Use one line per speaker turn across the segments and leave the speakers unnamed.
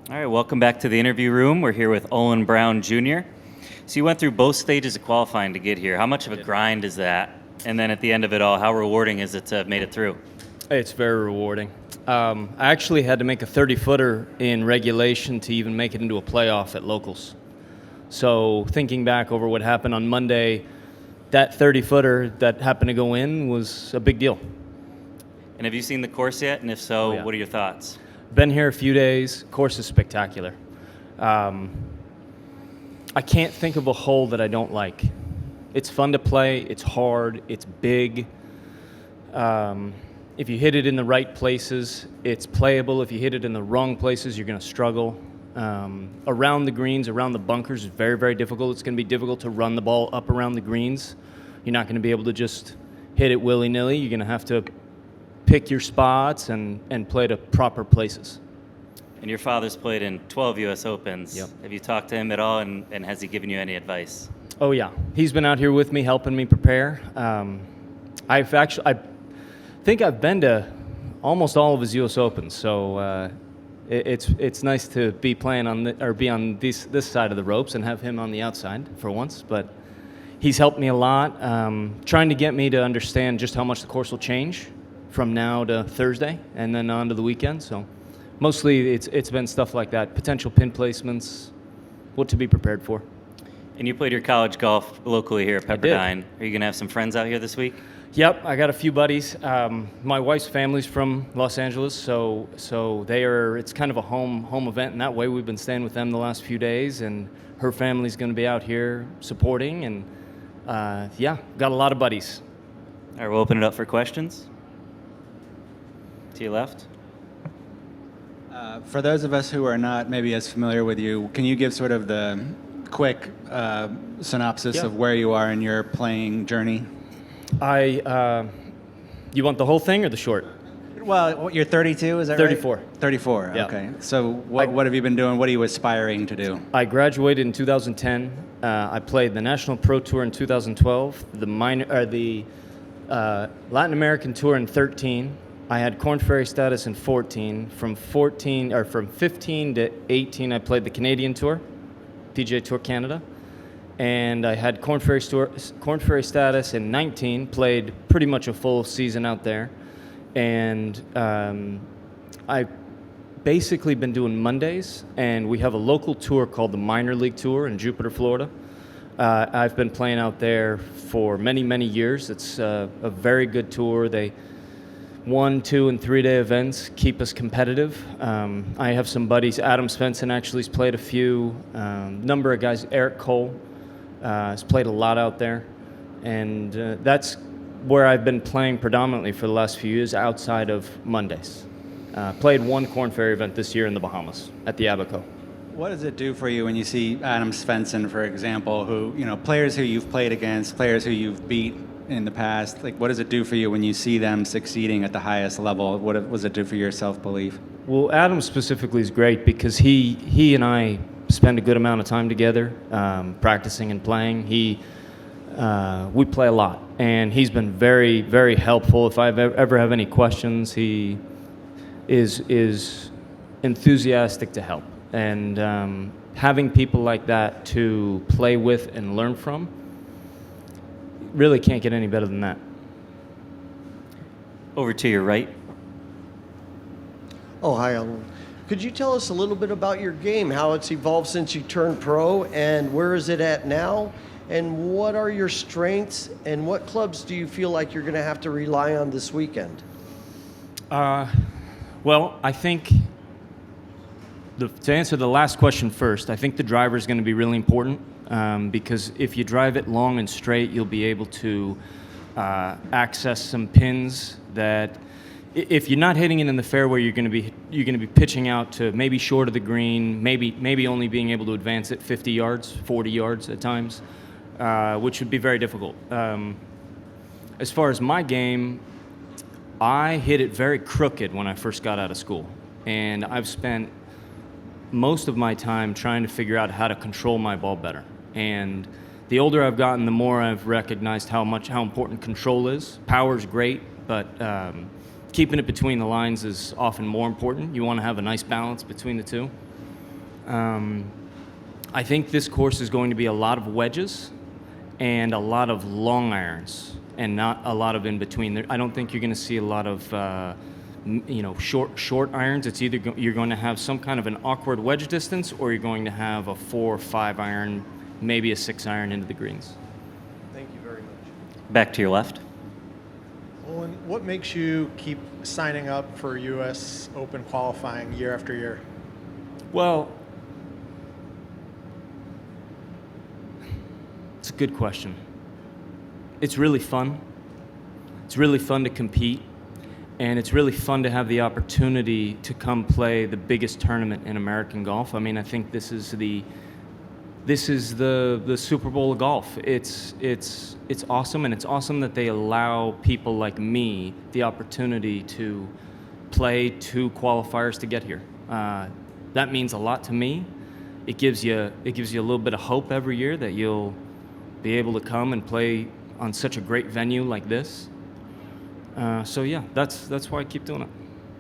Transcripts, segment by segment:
All right, welcome back to the interview room. We're here with Olin Browne Jr. So you went through both stages of qualifying to get here. How much of a grind is that? And then at the end of it all, how rewarding is it to have made it through?
It's very rewarding. I actually had to make a 30-footer in regulation to even make it into a playoff at locals. So thinking back over what happened on Monday, that 30-footer that happened to go in was a big deal.
And have you seen the course yet? And if so,
yeah.
What are your thoughts?
Been here a few days. Course is spectacular. I can't think of a hole that I don't like. It's fun to play. It's hard. It's big. If you hit it in the right places, it's playable. If you hit it in the wrong places, you're going to struggle. Around the greens, around the bunkers is very, very difficult. It's going to be difficult to run the ball up around the greens. You're not going to be able to just hit it willy-nilly. You're going to have to pick your spots and play to proper places.
And your father's played in 12 U.S. Opens.
Yep.
Have you talked to him at all, and has he given you any advice?
Oh, yeah. He's been out here with me, helping me prepare. I think I've been to almost all of his U.S. Opens, so it's nice to be playing be on this side of the ropes and have him on the outside for once. But he's helped me a lot, trying to get me to understand just how much the course will change from now to Thursday and then on to the weekend. So mostly it's been stuff like that, potential pin placements, what to be prepared for.
And you played your college golf locally here at Pepperdine. Are you going to have some friends out here this week?
Yep, I got a few buddies. My wife's family's from Los Angeles, so it's kind of a home event in that way. We've been staying with them the last few days, and her family's going to be out here supporting, and got a lot of buddies.
All right, we'll open it up for questions. To your left.
For those of us who are not maybe as familiar with you, can you give sort of the quick synopsis of where you are in your playing journey?
You want the whole thing or the short?
Well, you're 32, is that
34.
right? 34,
Yeah.
okay. So what have you been doing? What are you aspiring to do?
I graduated in 2010. I played the National Pro Tour in 2012, the Latin American Tour in 13. I had Korn Ferry status in 14. From 15 to 18, I played the Canadian Tour, PGA Tour Canada, and I had Korn Ferry status in 19. Played pretty much a full season out there, and I basically been doing Mondays, and we have a local tour called the Minor League Tour in Jupiter, Florida. I've been playing out there for many, many years. It's a very good tour. They 1, 2, and 3 day events keep us competitive. I have some buddies. Adam Svensson actually has played a few. Number of guys. Eric Cole has played a lot out there, and that's where I've been playing predominantly for the last few years outside of Mondays. Played one Korn Ferry event this year in the Bahamas at the Abaco.
What does it do for you when you see Adam Svensson, for example, who, players who you've played against, players who you've beat in the past? Like, what does it do for you when you see them succeeding at the highest level? What does it do for your self-belief?
Well, Adam specifically is great because he and I spend a good amount of time together, practicing and playing. We play a lot, and he's been very, very helpful. If I ever have any questions, he is enthusiastic to help. And having people like that to play with and learn from, really can't get any better than that.
Over to your right.
Oh, hi, Olin. Could you tell us a little bit about your game, how it's evolved since you turned pro, and where is it at now? And what are your strengths, and what clubs do you feel like you're going to have to rely on this weekend?
Well, I think to answer the last question first, I think the driver is going to be really important because if you drive it long and straight, you'll be able to access some pins that, if you're not hitting it in the fairway, you're going to be pitching out to maybe short of the green, maybe only being able to advance it 50 yards, 40 yards at times, which would be very difficult. As far as my game, I hit it very crooked when I first got out of school, and I've spent most of my time trying to figure out how to control my ball better. And the older I've gotten, the more I've recognized how important control is. Power's great, but keeping it between the lines is often more important. You want to have a nice balance between the two. I think this course is going to be a lot of wedges and a lot of long irons, and not a lot of in between. I don't think you're going to see a lot of short irons. It's either you're going to have some kind of an awkward wedge distance, or you're going to have a 4 or 5 iron, maybe a 6 iron into the greens.
Thank you very much.
Back to your left.
Olin, what makes you keep signing up for U.S. Open qualifying year after year?
Well, it's a good question. It's really fun. It's really fun to compete, and it's really fun to have the opportunity to come play the biggest tournament in American golf. I mean, I think this is the Super Bowl of golf. It's awesome, and it's awesome that they allow people like me the opportunity to play 2 qualifiers to get here. That means a lot to me. It gives you a little bit of hope every year that you'll be able to come and play on such a great venue like this. So yeah, that's why I keep doing it.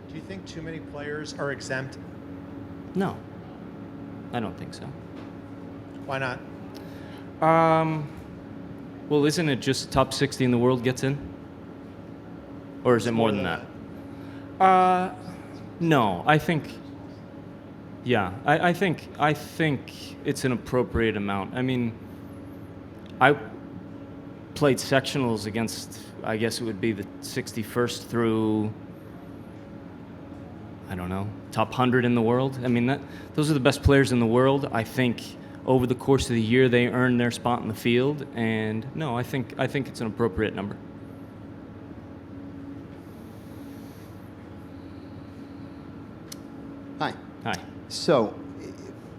Do you think too many players are exempt?
No, I don't think so.
Why not?
Well, isn't it just top 60 in the world gets in? Or is it more than that? No, I think, yeah, I think it's an appropriate amount. I mean, I played sectionals against, I guess it would be the 61st through, I don't know, top 100 in the world. I mean, those are the best players in the world. I think over the course of the year they earn their spot in the field, and no, I think it's an appropriate number.
Hi.
Hi.
So,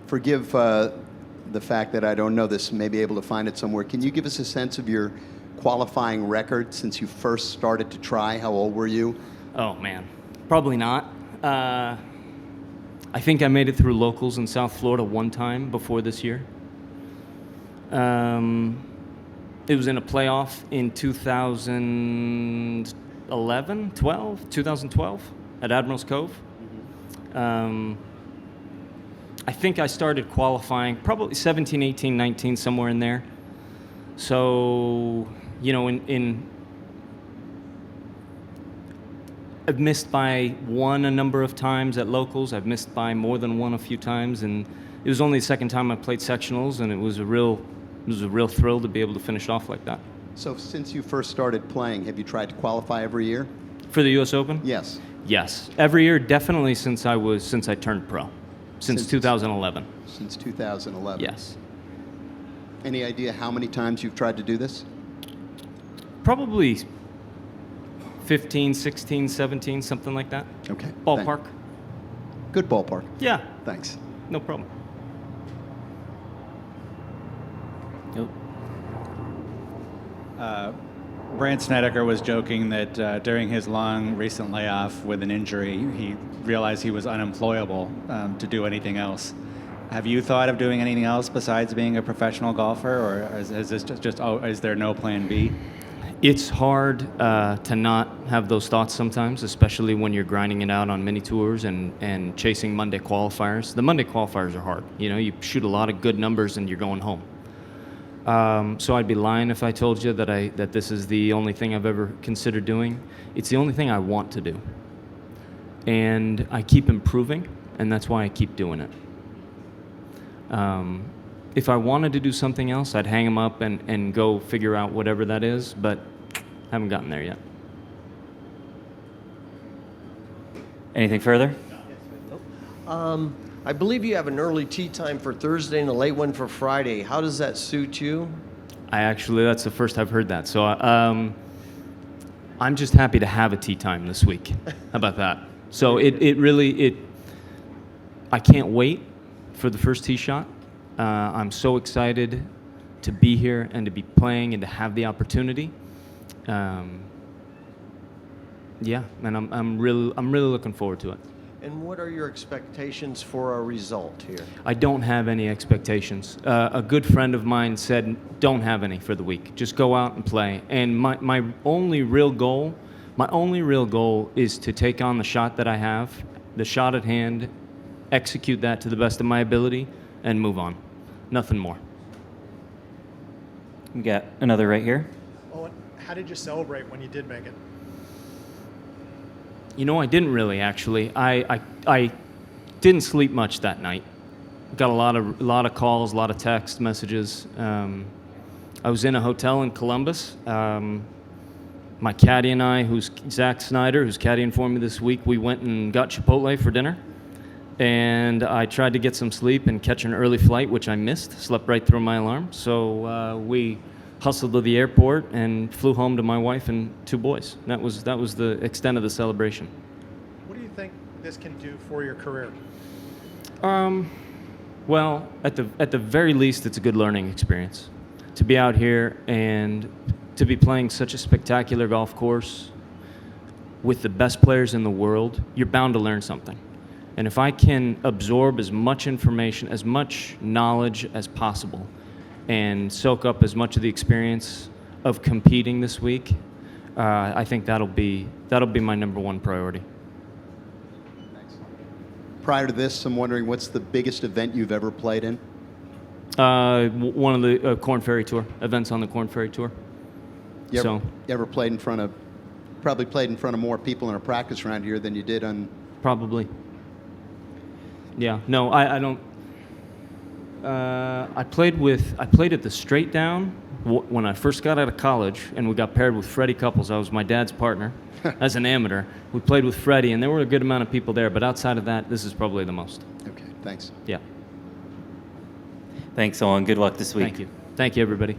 forgive the fact that I don't know this, may be able to find it somewhere. Can you give us a sense of your qualifying record since you first started to try? How old were you?
Oh, man. Probably not. I think I made it through locals in South Florida one time before this year. It was in a playoff in 2012 at Admirals Cove. I think I started qualifying probably 17, 18, 19, somewhere in there. So, you know, I've missed by one a number of times at locals. I've missed by more than one a few times, and it was only the second time I played sectionals, and it was a real thrill to be able to finish off like that.
So since you first started playing, have you tried to qualify every year?
For the U.S. Open?
Yes.
Yes, every year, definitely since I turned pro, since 2011.
Since 2011.
Yes.
Any idea how many times you've tried to do this?
Probably 15, 16, 17, something like that.
Okay.
Ballpark.
Good ballpark.
Yeah,
Thanks.
no problem. Nope.
Brandt Snedeker was joking that during his long recent layoff with an injury, he realized he was unemployable to do anything else. Have you thought of doing anything else besides being a professional golfer, or is this just is there no plan B?
It's hard to not have those thoughts sometimes, especially when you're grinding it out on mini tours and chasing Monday qualifiers. The Monday qualifiers are hard. You know, you shoot a lot of good numbers and you're going home. So I'd be lying if I told you that this is the only thing I've ever considered doing. It's the only thing I want to do. And I keep improving, and that's why I keep doing it. If I wanted to do something else, I'd hang them up and go figure out whatever that is, but haven't gotten there yet.
Anything further?
I believe you have an early tee time for Thursday and a late one for Friday. How does that suit you?
That's the first I've heard that. So I'm just happy to have a tee time this week. How about that? So I can't wait for the first tee shot. I'm so excited to be here and to be playing and to have the opportunity. Yeah, and I'm really looking forward to it.
And what are your expectations for a result here?
I don't have any expectations. A good friend of mine said, don't have any for the week. Just go out and play. And my only real goal is to take on the shot that I have, the shot at hand, execute that to the best of my ability, and move on. Nothing more.
We got another right here.
Owen, how did you celebrate when you did make it?
You know, I didn't really, actually. I didn't sleep much that night. Got a lot of calls, a lot of text messages. I was in a hotel in Columbus. My caddy and I, who's Zach Snyder, who's caddying for me this week, we went and got Chipotle for dinner. And I tried to get some sleep and catch an early flight, which I missed. Slept right through my alarm. So we hustled to the airport and flew home to my wife and 2 boys. That was the extent of the celebration.
What do you think this can do for your career?
Well, at the very least, it's a good learning experience. To be out here and to be playing such a spectacular golf course with the best players in the world, you're bound to learn something. And if I can absorb as much information, as much knowledge as possible, and soak up as much of the experience of competing this week, I think that'll be my number one priority.
Prior to this, I'm wondering what's the biggest event you've ever played in?
One of the Corn Ferry Tour events on the Corn Ferry Tour.
You ever probably played in front of more people in a practice round here than you did on?
Probably. Yeah. No, I don't. I played at the Straight Down when I first got out of college, and we got paired with Freddie Couples. I was my dad's partner as an amateur. We played with Freddie, and there were a good amount of people there. But outside of that, this is probably the most.
Okay, thanks.
Yeah.
Thanks, Olin. Good luck this week.
Thank you. Thank you, everybody.